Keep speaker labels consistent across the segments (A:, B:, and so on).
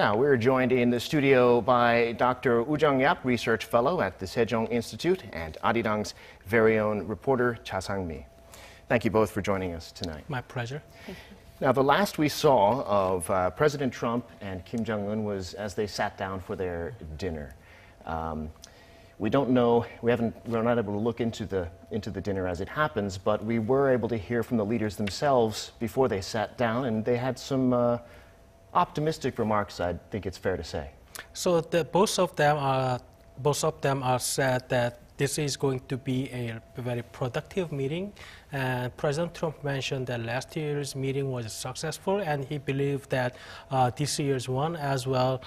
A: Now, we're joined in the studio by Dr. Jung-yeop, Research Fellow at the Sejong Institute, and Arirang's very own reporter, Cha Sang-mi. Thank you both for joining us tonight.
B: My pleasure.
A: Now, the last we saw of President Trump and Kim Jong-un was as they sat down for their dinner. We don't know, we're not able to look into the dinner as it happens, but we were able to hear from the leaders themselves before they sat down, and they had some optimistic remarks, I think it's fair to say.
B: So both of them are said that this is going to be a very productive meeting, and President Trump mentioned that last year's meeting was successful, and he believed that this year's one as well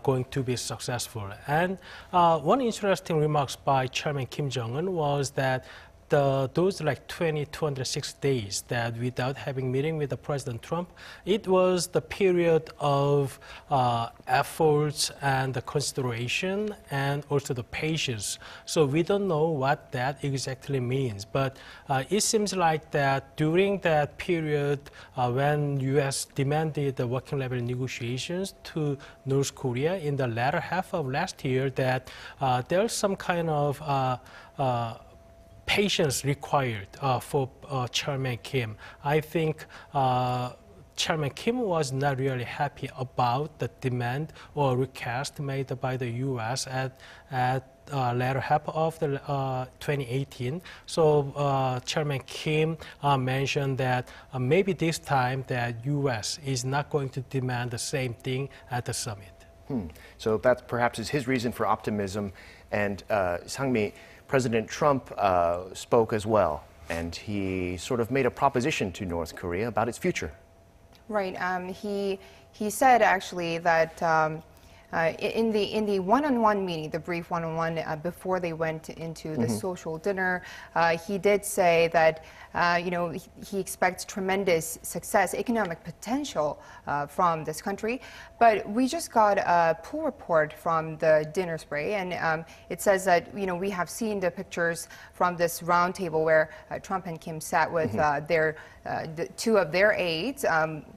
B: going to be successful. And one interesting remarks by Chairman Kim Jong-un was that those like 206 days that without having meeting with the President Trump, it was the period of efforts and the consideration and also the patience. So we don't know what that exactly means, but it seems like that during that period when U.S. demanded the working level negotiations to North Korea in the latter half of last year, that there's some kind of patience required for Chairman Kim. I think Chairman Kim was not really happy about the demand or request made by the U.S. at latter half of the 2018. So Chairman Kim mentioned that maybe this time that U.S. is not going to demand the same thing at the summit.
A: So that perhaps is his reason for optimism. And Sang-mi, President Trump spoke as well, and he sort of made a proposition to North Korea about its future.
C: Right. He said actually that in the one-on-one meeting, the brief one-on-one before they went into the social dinner, he did say that he expects tremendous success, economic potential from this country. But we just got a poll report from the dinner spree, and it says that we have seen the pictures from this round table where Trump and Kim sat with two of their aides.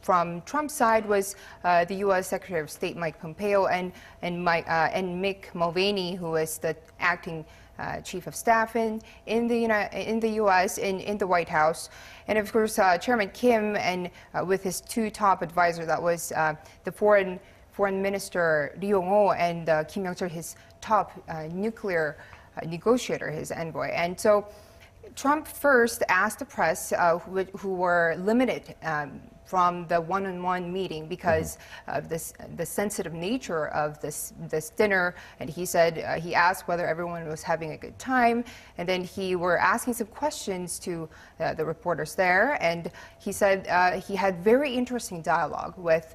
C: From Trump's side was the U.S. Secretary of State Mike Pompeo and Mick Mulvaney, who is the acting Chief of Staff in the U.S. in the White House, and of course Chairman Kim and with his two top advisors, that was the Foreign Minister Lee Yong-ho and Kim Young-chul, his top nuclear negotiator, his envoy. And so Trump first asked the press, who were limited from the one-on-one meeting because of the sensitive nature of this dinner, and he said he asked whether everyone was having a good time, and then he were asking some questions to the reporters there, and he said he had very interesting dialogue with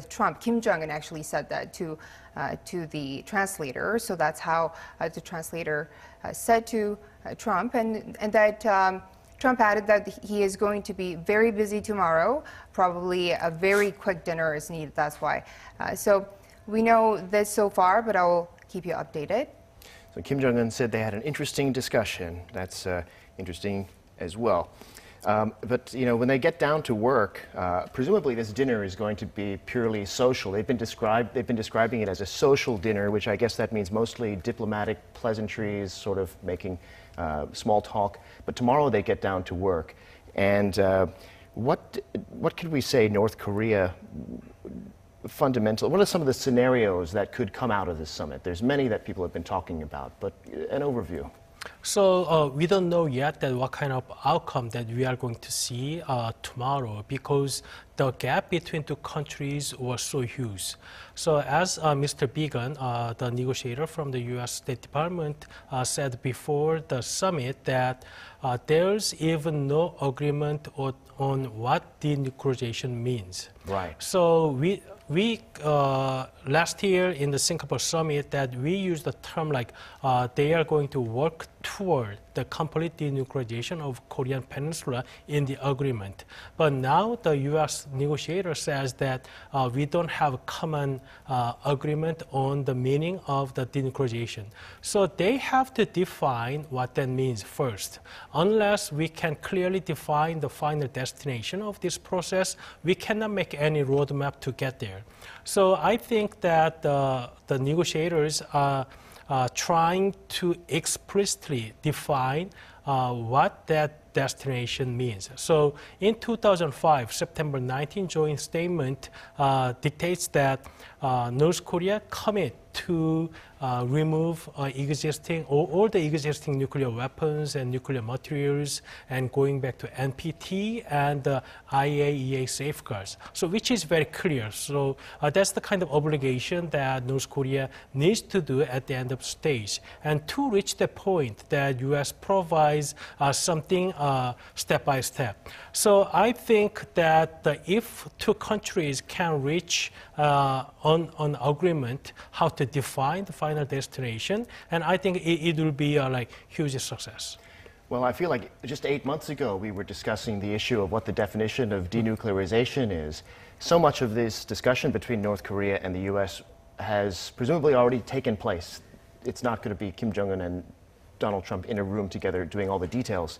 C: Trump. Kim Jong-un actually said that to the translator, so that's how the translator said to Trump, and that Trump added that he is going to be very busy tomorrow. Probably a very quick dinner is needed, that's why. So we know this so far, but I will keep you updated.
A: So Kim Jong-un said they had an interesting discussion. That's interesting as well. But when they get down to work, presumably this dinner is going to be purely social. They've been describing it as a social dinner, which I guess that means mostly diplomatic pleasantries, sort of making small talk. But tomorrow they get down to work. And what could we say North Korea fundamental? What are some of the scenarios that could come out of this summit? There's many that people have been talking about, but an overview.
B: So we don't know yet that what kind of outcome that we are going to see tomorrow, because the gap between two countries was so huge. So as Mr. Biegun, the negotiator from the U.S. State Department, said before the summit, that there's even no agreement on what denuclearization means.
A: Right.
B: So we last year in the Singapore summit that we used the term like they are going to work toward the complete denuclearization of Korean Peninsula in the agreement. But now the U.S. negotiator says that we don't have a common agreement on the meaning of the denuclearization. So they have to define what that means first. Unless we can clearly define the final destination of this process, we cannot make any roadmap to get there. So I think that the negotiators are trying to explicitly define what that destination means. So in 2005, September 19 joint statement dictates that North Korea commit to remove existing all the existing nuclear weapons and nuclear materials and going back to NPT and IAEA safeguards. So which is very clear. So that's the kind of obligation that North Korea needs to do at the end of the stage. And to reach the point that U.S. provides something step by step. So I think that if two countries can reach on agreement how to define the final destination, and I think it will be like huge success.
A: Well, I feel like just 8 months ago we were discussing the issue of what the definition of denuclearization is. So much of this discussion between North Korea and the U.S. has presumably already taken place. It's not going to be Kim Jong-un and Donald Trump in a room together doing all the details.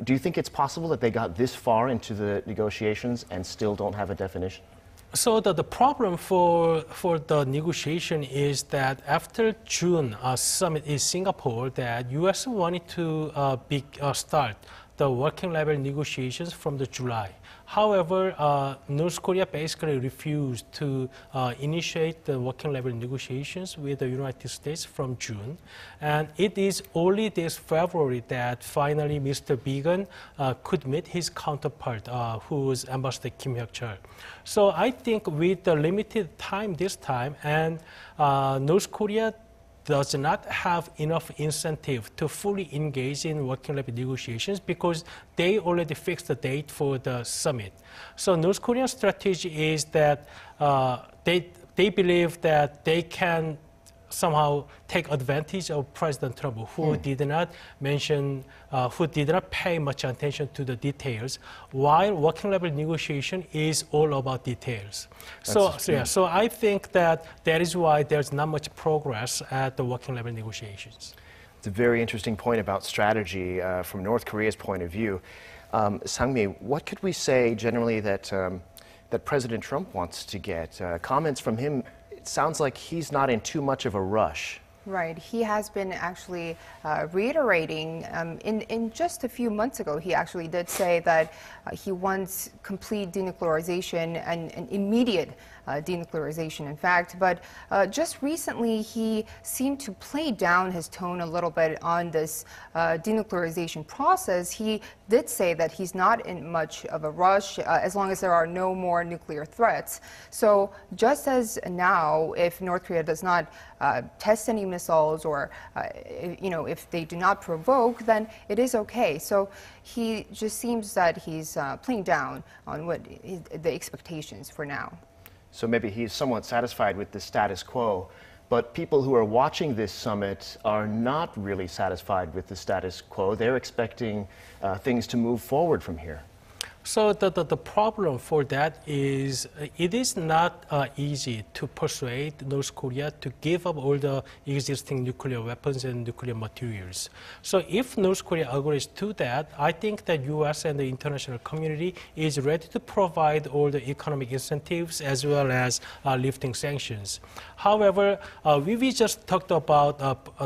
A: Do you think it's possible that they got this far into the negotiations and still don't have a definition?
B: So the problem for the negotiation is that after June summit in Singapore, that U.S. wanted to start the working level negotiations from the July. However, North Korea basically refused to initiate the working level negotiations with the United States from June. And it is only this February that finally Mr. Biegun could meet his counterpart, who was Ambassador Kim Hyuk-chul. So I think with the limited time this time, and North Korea does not have enough incentive to fully engage in working level negotiations because they already fixed the date for the summit. So North Korean strategy is that they believe that they can somehow take advantage of President Trump, who did not mention, who did not pay much attention to the details, while working level negotiation is all about details. So I think that is why there's not much progress at the working level negotiations.
A: It's a very interesting point about strategy from North Korea's point of view. Sang-mi, what could we say generally that that President Trump wants to get? Comments from him. It sounds like he's not in too much of a rush.
C: Right. He has been actually reiterating, in just a few months ago, he actually did say that he wants complete denuclearization and immediate denuclearization, in fact. But just recently, he seemed to play down his tone a little bit on this denuclearization process. He did say that he's not in much of a rush as long as there are no more nuclear threats. So just as now, if North Korea does not test any missiles or, if they do not provoke, then it is okay. So he just seems that he's playing down on what the expectations for now.
A: So maybe he's somewhat satisfied with the status quo, but people who are watching this summit are not really satisfied with the status quo. They're expecting things to move forward from here.
B: So the problem for that is it is not easy to persuade North Korea to give up all the existing nuclear weapons and nuclear materials. So if North Korea agrees to that, I think that U.S. and the international community is ready to provide all the economic incentives as well as lifting sanctions. However, we just talked about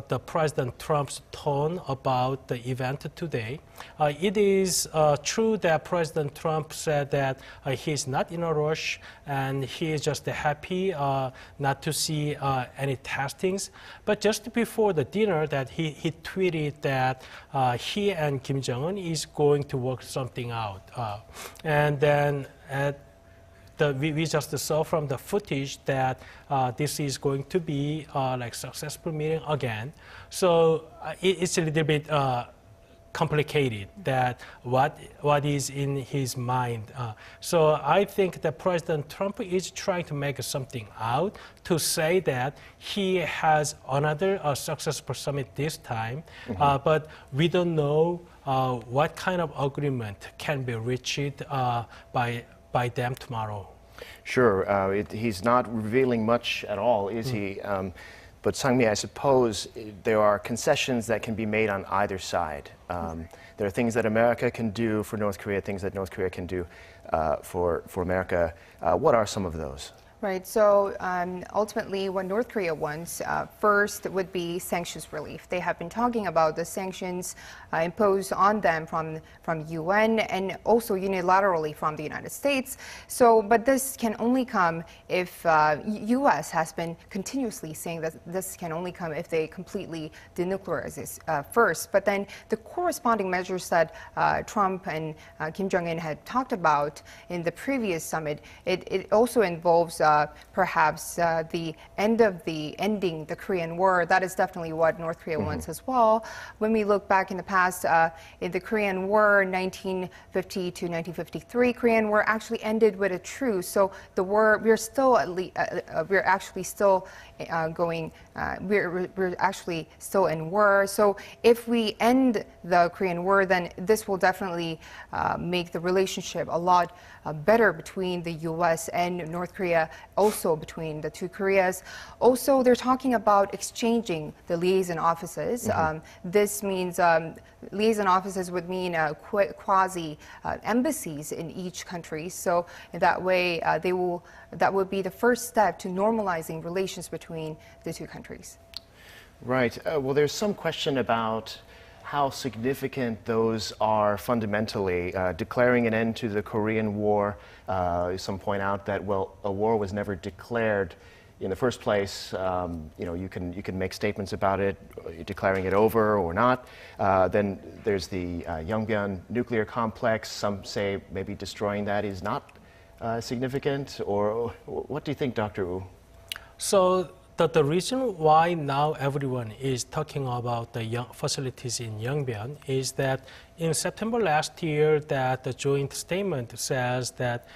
B: the President Trump's tone about the event today. It is true that President Trump said that he is not in a rush and he is just happy not to see any testings. But just before the dinner, that he tweeted that he and Kim Jong-un is going to work something out. And then we just saw from the footage that this is going to be like successful meeting again. So it's a little bit complicated, that what is in his mind. So I think that President Trump is trying to make something out to say that he has another successful summit this time, but we don't know what kind of agreement can be reached by them tomorrow.
A: Sure, he's not revealing much at all, is he? But Sang-mi, I suppose there are concessions that can be made on either side. There are things that America can do for North Korea, things that North Korea can do for America. What are some of those?
C: Right, so ultimately what North Korea wants first would be sanctions relief. They have been talking about the sanctions imposed on them from UN and also unilaterally from the United States. So, but this can only come if US has been continuously saying that this can only come if they completely denuclearize this first. But then the corresponding measures that Trump and Kim Jong-un had talked about in the previous summit, it also involves perhaps the ending the Korean War. That is definitely what North Korea wants as well. When we look back in the past, in the Korean War, 1950 to 1953, Korean War actually ended with a truce. So the war, we're actually still in war. So if we end the Korean War, then this will definitely make the relationship a lot better between the U.S. and North Korea, also between the two Koreas. Also, they're talking about exchanging the liaison offices. This means liaison offices would mean quasi embassies in each country. So in that way, that would be the first step to normalizing relations between the two countries.
A: Right. Well, there's some question about how significant those are fundamentally. Declaring an end to the Korean War, some point out that, well, a war was never declared in the first place. You can make statements about it, declaring it over or not. Then there's the Yeongbyeon nuclear complex. Some say maybe destroying that is not significant. Or what do you think, Dr. Woo?
B: So the reason why now everyone is talking about the facilities in Yeongbyeon is that in September last year, that the joint statement says that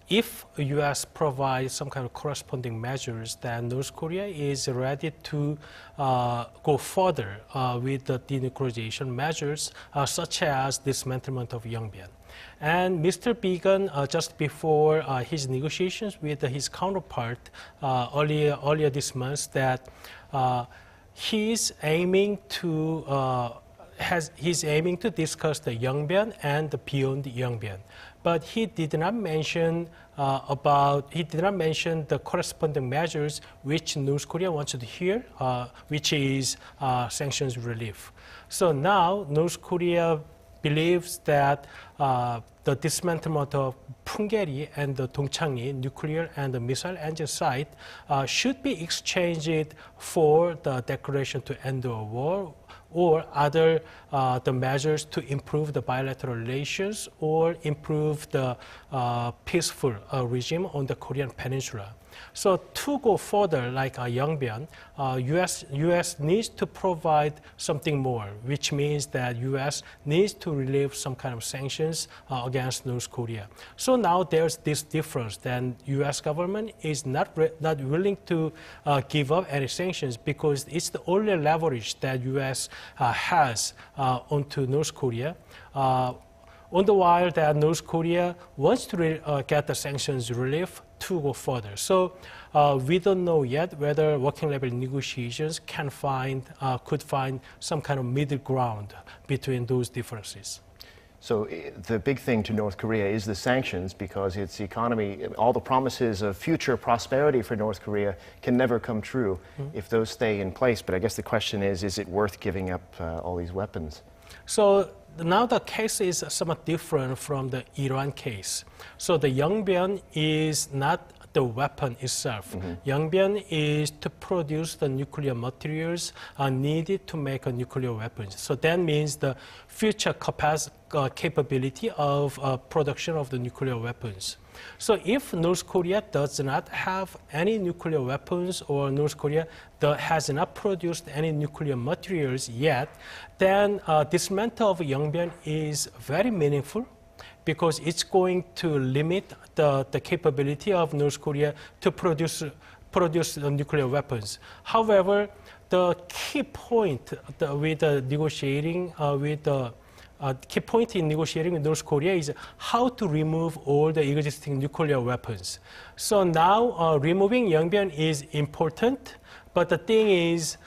B: if U.S. provides some kind of corresponding measures, then North Korea is ready to go further with the denuclearization measures, such as dismantlement of Yeongbyeon. And Mr. Biegun, just before his negotiations with his counterpart earlier this month, that he's aiming to discuss the Yeongbyeon and beyond Yeongbyeon. But he did not mention the corresponding measures which North Korea wants to hear, which is sanctions relief. So now North Korea believes that the dismantlement of Punggye-ri and the Dongchang-ri nuclear and the missile engine site should be exchanged for the declaration to end the war, or other the measures to improve the bilateral relations or improve the peaceful regime on the Korean Peninsula. So to go further, like Yeongbyeon, U.S. needs to provide something more, which means that U.S. needs to relieve some kind of sanctions against North Korea. So now there's this difference. Then U.S. government is not willing to give up any sanctions because it's the only leverage that U.S. has onto North Korea. On the while that North Korea wants to get the sanctions relief to go further. So we don't know yet whether working level negotiations could find some kind of middle ground between those differences.
A: So the big thing to North Korea is the sanctions, because its economy, all the promises of future prosperity for North Korea can never come true if those stay in place. But I guess the question is it worth giving up all these weapons?
B: So now the case is somewhat different from the Iran case. So the Yeongbyeon is not the weapon itself. Yeongbyeon is to produce the nuclear materials needed to make a nuclear weapons. So that means the future capability of production of the nuclear weapons. So if North Korea does not have any nuclear weapons, or North Korea has not produced any nuclear materials yet, then dismantle of Yeongbyeon is very meaningful, because it's going to limit the capability of North Korea to produce nuclear weapons. However, the key point with negotiating key point in negotiating with North Korea is how to remove all the existing nuclear weapons. So now removing Yeongbyeon is important, but the thing is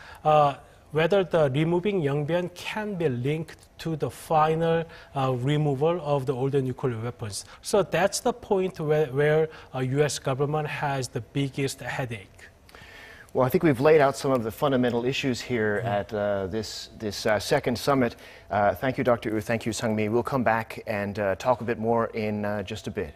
B: whether the removing Yeongbyeon can be linked to the final removal of the older nuclear weapons. So that's the point where U.S. government has the biggest headache.
A: Well, I think we've laid out some of the fundamental issues here at this second summit. Thank you, Dr. Yu. Thank you, Sang-mi. We'll come back and talk a bit more in just a bit.